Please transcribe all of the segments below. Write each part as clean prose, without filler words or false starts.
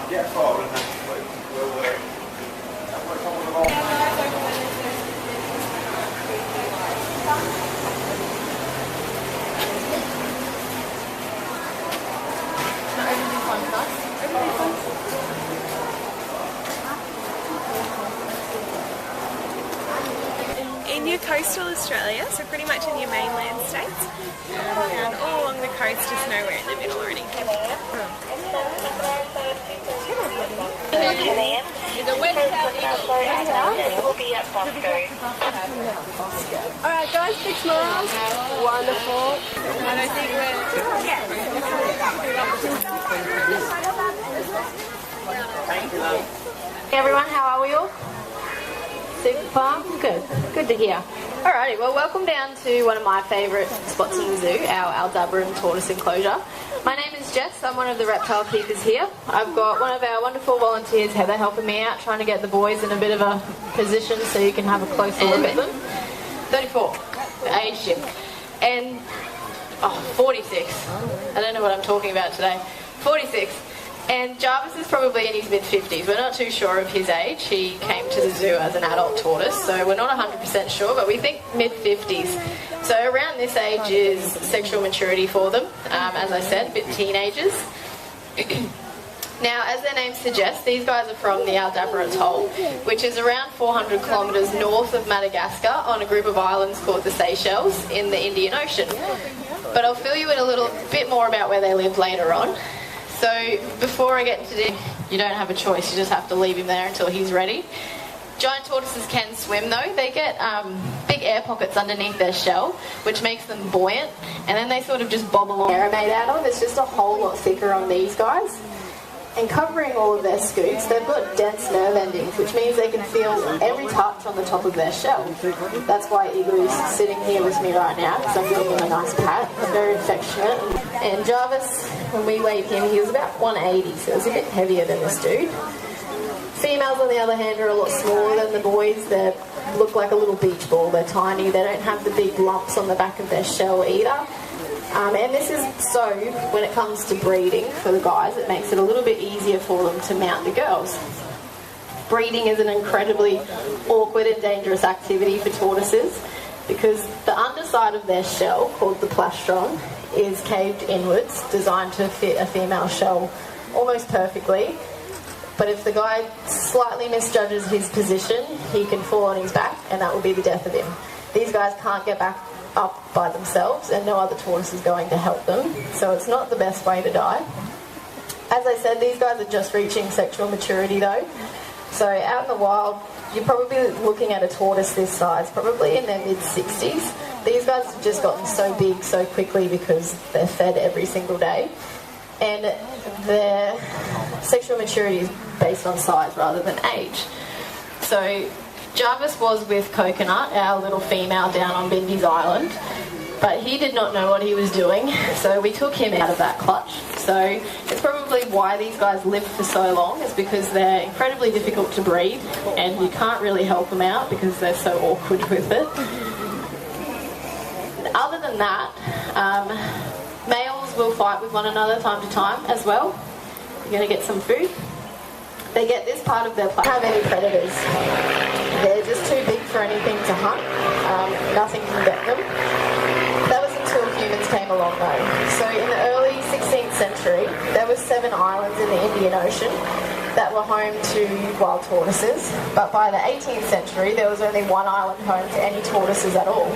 Get forward and In your coastal Australia, so pretty much in your mainland states, and all along the coast, just nowhere in the middle or anything. Alright guys, big smiles. Wonderful. I don't think Hey everyone, how are we all? Super fun? Good. Good to hear. Alrighty, well welcome down to one of my favourite spots in the zoo, our Aldabra tortoise enclosure. My name is Jess, I'm one of the reptile keepers here. I've got one of our wonderful volunteers, Heather, helping me out, trying to get the boys in a bit of a position so you can have a closer look at them. 34, age ship. And, 46. I don't know what I'm talking about today. 46. And Jarvis is probably in his mid-50s. We're not too sure of his age. He came to the zoo as an adult tortoise, so we're not 100% sure, but we think mid-50s. So around this age is sexual maturity for them, as I said, a bit teenagers. Now, as their name suggests, these guys are from the Aldabra Atoll, which is around 400 kilometres north of Madagascar on a group of islands called the Seychelles in the Indian Ocean. But I'll fill you in a little bit more about where they live later on. So before I get into this, you don't have a choice, you just have to leave him there until he's ready. Giant tortoises can swim though. They get big air pockets underneath their shell, which makes them buoyant, and then they sort of just bob along. They're made out of, it's just a whole lot thicker on these guys. And covering all of their scoots, they've got dense nerve endings, which means they can feel every touch on the top of their shell. That's why Igloo's sitting here with me right now, because I'm giving him a nice pat. They're very affectionate. And Jarvis, when we weighed him, he was about 180, so he was a bit heavier than this dude. Females, on the other hand, are a lot smaller than the boys. They look like a little beach ball. They're tiny. They don't have the big lumps on the back of their shell either. And this is so, when it comes to breeding for the guys, it makes it a little bit easier for them to mount the girls. Breeding is an incredibly awkward and dangerous activity for tortoises because the underside of their shell, called the plastron, is caved inwards, designed to fit a female shell almost perfectly. But if the guy slightly misjudges his position, he can fall on his back and that will be the death of him. These guys can't get back up by themselves and no other tortoise is going to help them, so it's not the best way to die. As I said, these guys are just reaching sexual maturity though, so out in the wild you're probably looking at a tortoise this size, probably in their mid-60s. These guys have just gotten so big so quickly because they're fed every single day, and their sexual maturity is based on size rather than age. So Jarvis was with Coconut, our little female down on Bindy's Island, but he did not know what he was doing, so we took him out of that clutch. So it's probably why these guys live for so long, is because they're incredibly difficult to breed and you can't really help them out because they're so awkward with it. Other than that, males will fight with one another time to time as well. You're going to get some food. They get this part of their planet. Don't have any predators. They're just too big for anything to hunt. Nothing can get them. That was until humans came along though. So in the early 16th century, there were 7 islands in the Indian Ocean that were home to wild tortoises. But by the 18th century, there was only 1 island home to any tortoises at all.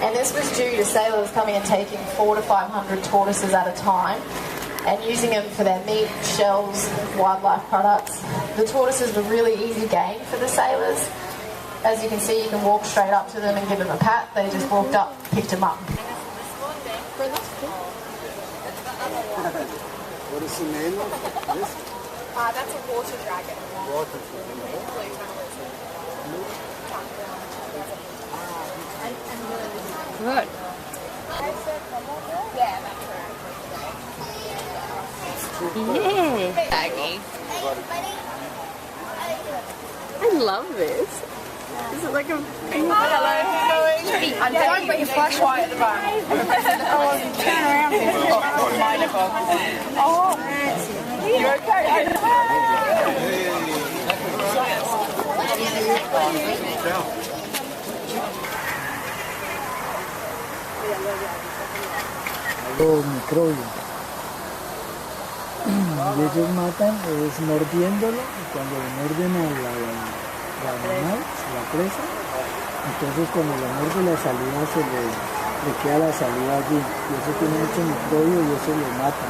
And this was due to sailors coming and taking 400 to 500 tortoises at a time and using them for their meat, shells, wildlife products. The tortoises were really easy game for the sailors. As you can see, you can walk straight up to them and give them a pat. They just walked up, picked them up. What is the name of this? That's a water dragon. Water dragon. Good. Yeah, that's right. Yeah. Aggie. I love this. Is it like a... Hello, I'm going to put your flashlight at the back. Turn around. Oh, you okay? Los microbios. Y ellos matan es mordiéndolo, y cuando le muerden a la animal, a la presa, entonces cuando le muerde la saliva le queda la saliva allí, y eso tiene mucho microbio y eso lo mata.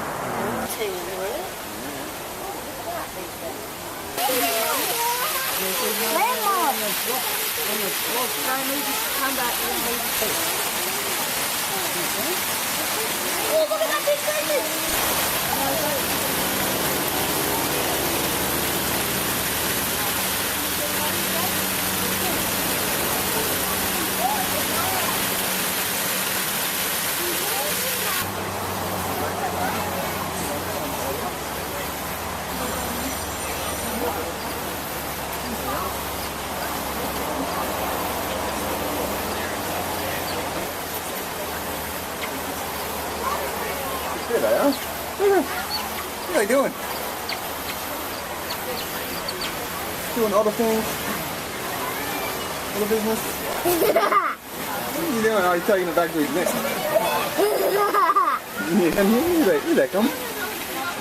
There they are. What are they doing? Doing other things? Other business? What are you doing? Are you taking it back to his nest? Yeah, here they come.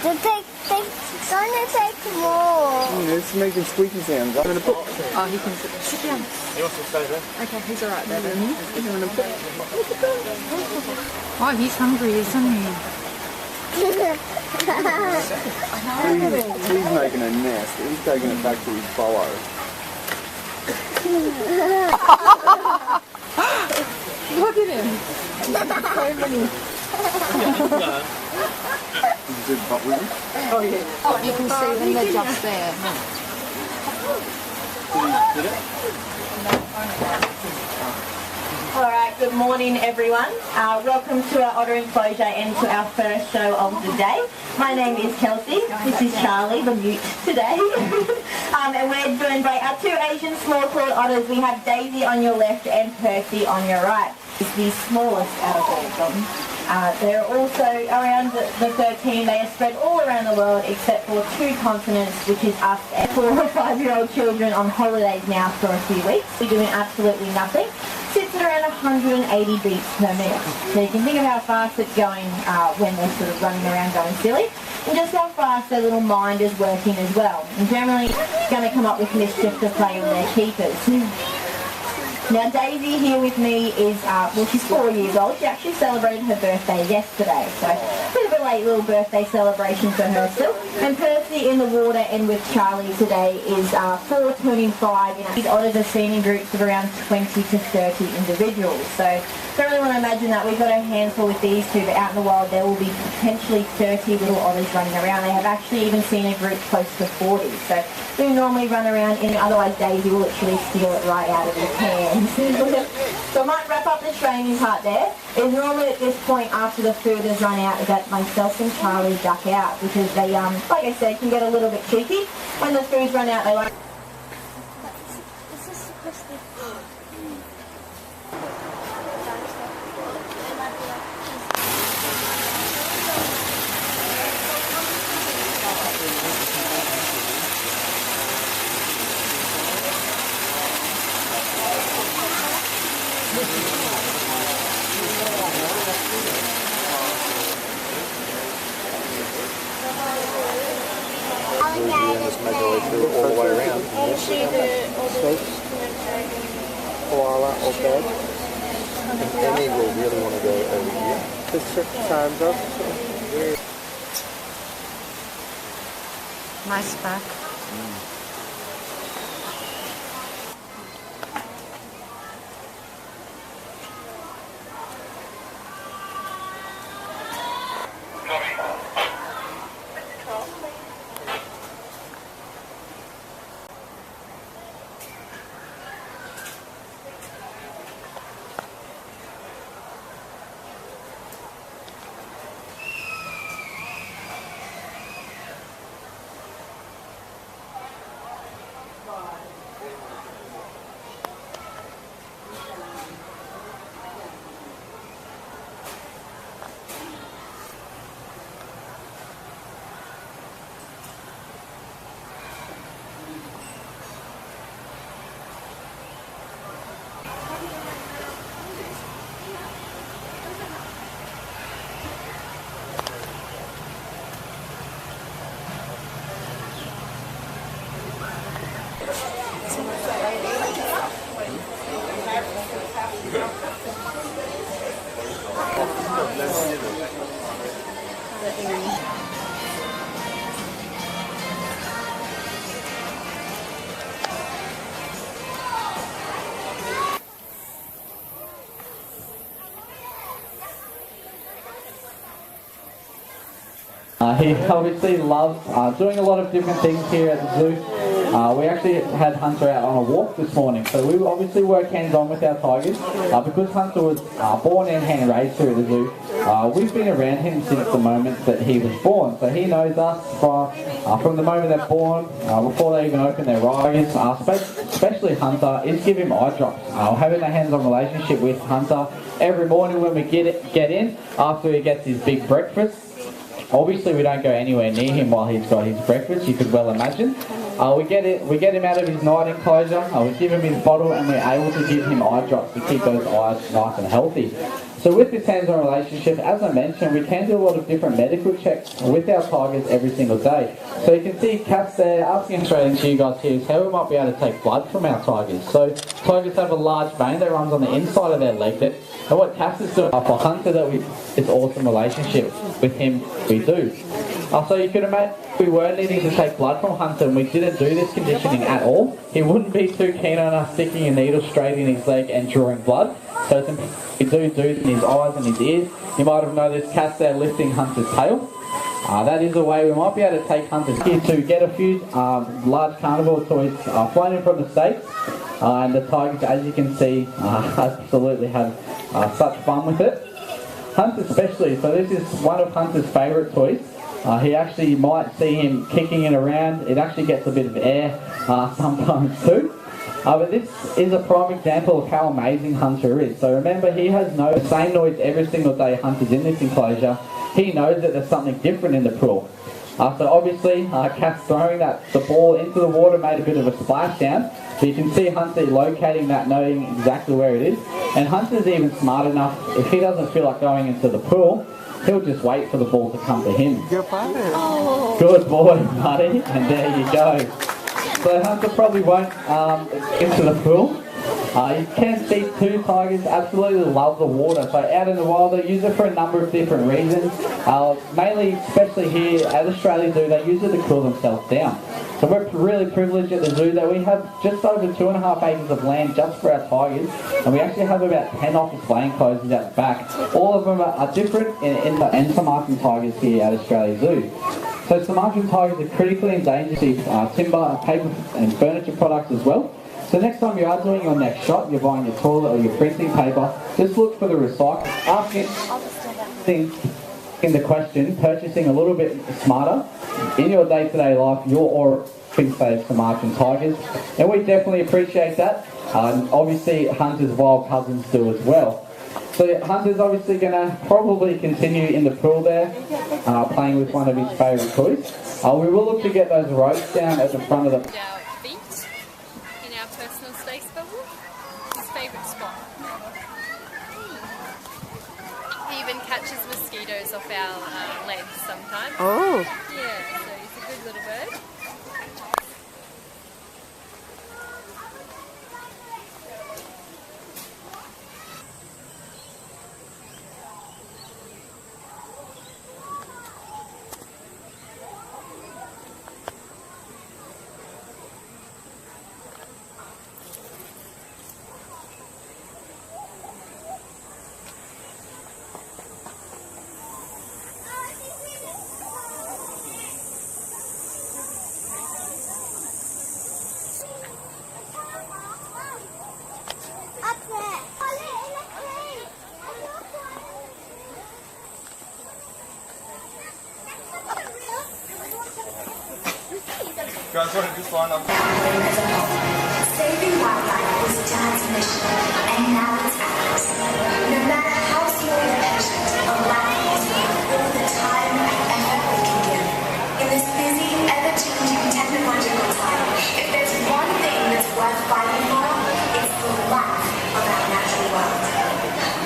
They're gonna take more. It's making squeaky sounds. I'm going to put... Oh, he can sit down. He wants to stay there. Okay, he's alright there then. He's going to put... Oh, he's hungry, isn't he? He's making a nest. He's taking it back to his burrow. Look at him. So many. Is it butt with him? Oh, yeah. Oh, you can see them, they're just there. Did it? Alright, good morning everyone. Welcome to our otter enclosure and to our first show of the day. My name is Kelsey, this is Charlie, the mute today. And we're joined by our two Asian small-clawed otters. We have Daisy on your left and Percy on your right. It's the smallest out of all of them. They're also around the 13. They are spread all around the world except for 2 continents, which is us and 4 or 5-year-old children on holidays now for a few weeks. We're doing absolutely nothing. Sits at around 180 beats per minute. So you can think of how fast it's going when they're sort of running around going silly, and just how fast their little mind is working as well. And generally going to come up with mischief to play on their keepers. Now Daisy here with me is, well, she's 4 years old. She actually celebrated her birthday yesterday, so a bit of a late little birthday celebration for her still. And Percy in the water and with Charlie today is 4 turning 5. These otters are seen in groups of around 20 to 30 individuals. So don't really want to imagine that we've got a handful with these two, but out in the wild there will be potentially 30 little otters running around. They have actually even seen a group close to 40. So they normally run around, and otherwise Daisy will literally steal it right out of his hands. So I might wrap up the training part there. It's normally at this point after the food has run out that myself and Charlie duck out, because they, like I said, can get a little bit cheeky. When the food's run out, they like... This is supposed to be... Just make our way through all the way around. Koala or bed. And Emmy will really want to go over here. Just check the signs off. Nice back. He obviously loves doing a lot of different things here at the zoo. We actually had Hunter out on a walk this morning, so we obviously work hands-on with our tigers. Because Hunter was born and hand-raised here at the zoo, we've been around him since the moment that he was born. So he knows us from the moment they're born, before they even open their eyes. Especially Hunter, is give him eye drops. Having a hands-on relationship with Hunter every morning when we get in, after he gets his big breakfast. Obviously, we don't go anywhere near him while he's got his breakfast, you could well imagine. We get him out of his night enclosure, we give him his bottle, and we're able to give him eye drops to keep those eyes nice and healthy. So with this hands-on relationship, as I mentioned, we can do a lot of different medical checks with our tigers every single day. So you can see Kath there asking straight into you guys here is how we might be able to take blood from our tigers. So tigers have a large vein that runs on the inside of their leg. And what Kath is doing for Hunter, this awesome relationship with him we do. So you could imagine if we were needing to take blood from Hunter and we didn't do this conditioning at all, he wouldn't be too keen on us sticking a needle straight in his leg and drawing blood. So it's important we do in his eyes and his ears. You might have noticed Cass there lifting Hunter's tail. That is a way we might be able to take Hunter here to get a few large carnivore toys flown in from the States. And the tigers, as you can see, absolutely have such fun with it. Hunter especially, so this is one of Hunter's favourite toys. He actually might see him kicking it around. It actually gets a bit of air sometimes too. But this is a prime example of how amazing Hunter is. So remember, he has the same noise every single day Hunter's in this enclosure. He knows that there's something different in the pool. So obviously, Kath's throwing the ball into the water made a bit of a splashdown. So you can see Hunter locating that, knowing exactly where it is. And Hunter's even smart enough, if he doesn't feel like going into the pool, he'll just wait for the ball to come to him. Good boy, buddy. And there you go. So Hunter probably won't into the pool. You can see two tigers absolutely love the water. So out in the wild, they use it for a number of different reasons. Mainly, especially here at Australia Zoo, they use it to cool themselves down. So we're really privileged at the zoo that we have just over 2.5 acres of land just for our tigers, and we actually have about 10 office land closures out the back. All of them are different and Sumatran tigers here at Australia Zoo. So Sumatran tigers are critically endangered timber, paper and furniture products as well. So next time you are doing your next shot, you're buying your toilet or your printing paper, just look for the recycle. Asking in the question, purchasing a little bit smarter in your day-to-day life, you're all save Sumatran tigers, and we definitely appreciate that. Obviously Hunter's wild cousins do as well. So Hunter's obviously going to probably continue in the pool there, playing with one of his favourite toys. We will look to get those ropes down at the front of the... Our feet in our personal space bubble, his favourite spot. He even catches mosquitoes off our legs sometimes. Oh. Yeah, so he's a good little bird. Guys, want to just line up? Saving wildlife was Dad's mission, and now it's ours. No matter how small or patient, a life is worth all the time and effort we can give. In this busy, ever-changing technological time, if there's one thing that's worth fighting for, it's the life of our natural world.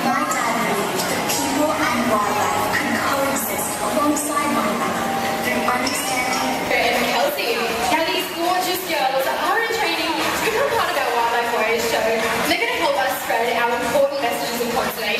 My dad believed that people and wildlife could coexist alongside one another through understanding. And Kelsey, now these gorgeous girls are in training to become part of our Wildlife Warriors show. They're going to help us spread our important messages and conservation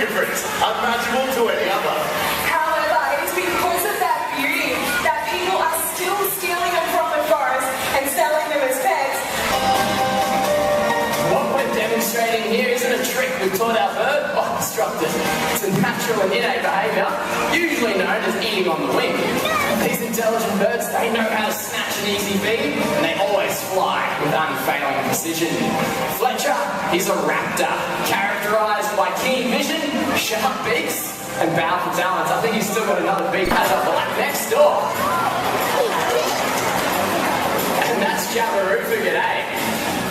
different, unmatchable to any other. However, it's because of that beauty that people are still stealing them from the forest and selling them as pets. What we're demonstrating here isn't a trick we taught our bird instructors. It's a natural and innate behaviour, usually known as eating on the wing. These intelligent birds, they know how to snatch an easy feed, and they always fly with unfailing precision. Fletcher, he's a raptor, characterised by keen vision, sharp beaks, and powerful talents. I think he's still got another beak as a black next door. And that's Jabiru for g'day.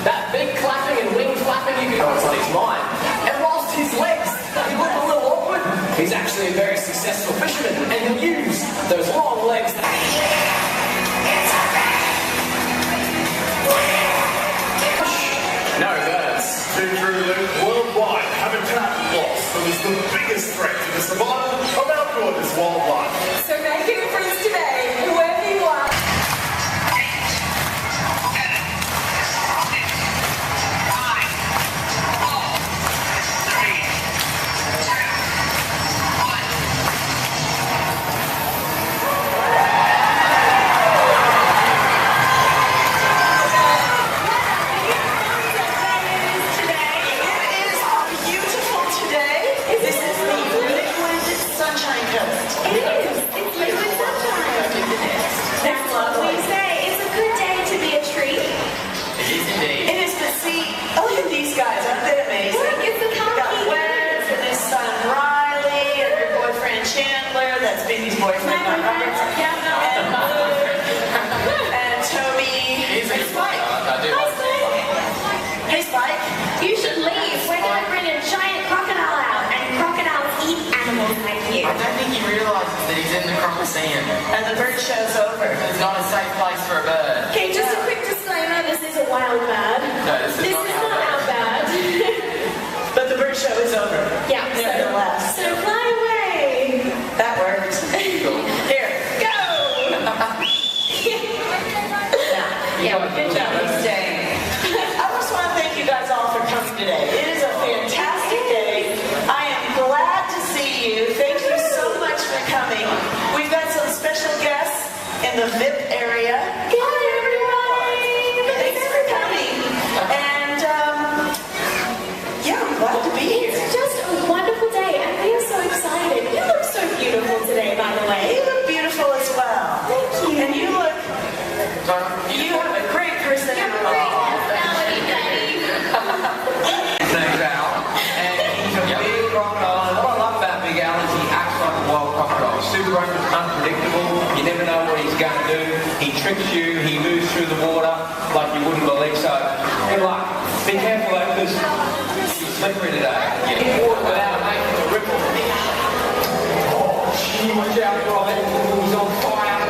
That big clapping and wing flapping, you can know what's on his mind. And whilst his legs, they look a little awkward, he's actually a very successful fisherman, and he'll use those long legs. No birds. Too true, Luke. Worldwide, habitat loss is the biggest threat to the survival of our gorgeous wildlife. So make it friends today, whoever you are. You should leave. We're going to bring a giant crocodile out, and crocodiles eat animals like you. I don't think he realises that he's in the crocodile. And the bird show's over. It's not a safe place for a bird. Okay, just a quick disclaimer, this is a wild bird. No, this is not our bird. But the bird show is over. Yeah, nevertheless. So fly away. That works. Here, go! Yeah, good job. He's staying. I just want to thank you guys all for coming today. It is a fantastic day. I am glad to see you. Thank you so much for coming. We've got some special guests in the VIP area. Hi, everybody. Thanks for coming. And yeah, I'm glad to be here. It's just a wonderful day, and we are so excited. You look so beautiful today, by the way. You look beautiful as well. Thank you. And you look. You have a great personality. Name's Al, and he's a big crocodile. And what I love about Big Al is he acts like a wild crocodile. Super unpredictable. You never know what he's going to do. He tricks you. He moves through the water like you wouldn't believe. So good luck. Be careful, because he's slippery today. Get water without making a ripple. Oh, gee, watch out, Robin. He's on fire.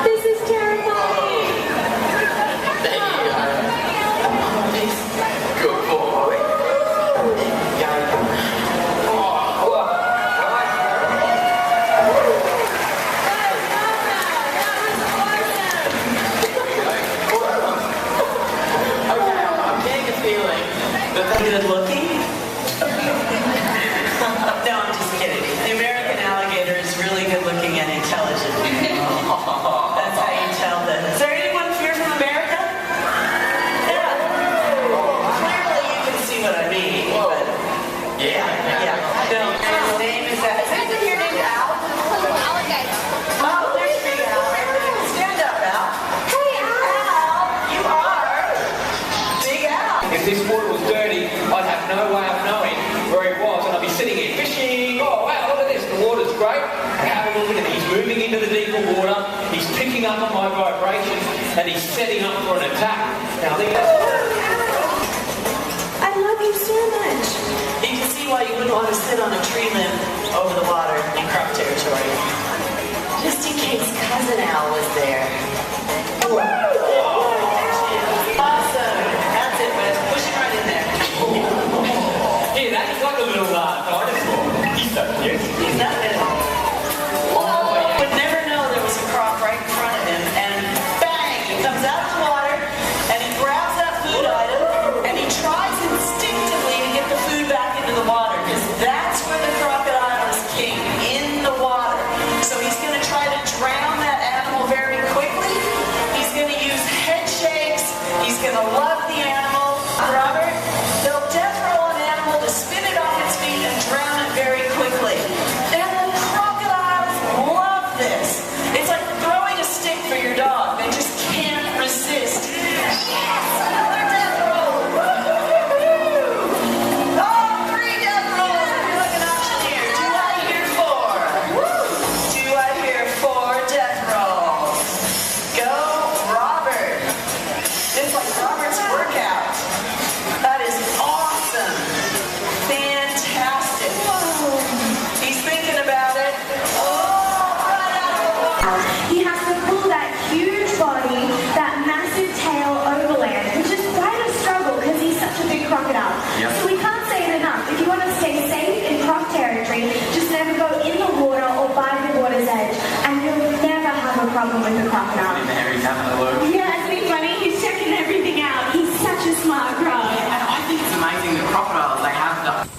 This is terrifying. Good boy. I'm getting a feeling that they're good looking. No, I'm just kidding. The American alligator is really good looking and intelligent. That's how you tell that. Is there anyone here from America? Yeah. Clearly you can see what I mean. But yeah. No, his name is that. Is anyone here named Al? Oh, there's Big Al. Stand up, Al. Hey, Al. You are Big Al. If this water was dirty, I'd have no way of knowing where he was, and I'd be sitting here fishing. Oh wow, look at this, the water's great. Have a look at him, he's moving into the deeper water, he's picking up on my vibrations, and he's setting up for an attack. Now I think that's... I love you so much. You can see why you wouldn't want to sit on a tree limb over the water in croc territory. Just in case Cousin Al was there. Awesome. That's it, Wes. Push it right in there. with the crocodile. There he's having a look. Yeah, isn't he funny? He's checking everything out. He's such a smart croc. And I think it's amazing that crocodiles, they have the...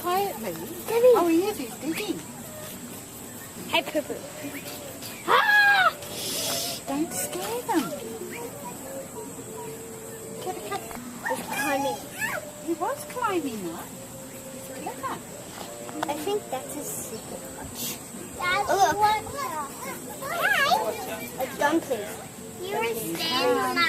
Quietly. Debbie. Oh, he is. He's digging. Hey, Poo-Poo. Ah! Don't scare them. Get a cup. He's climbing. He was climbing up. Clever. I think that's his secret hutch. That's look. A dumpling. You were standing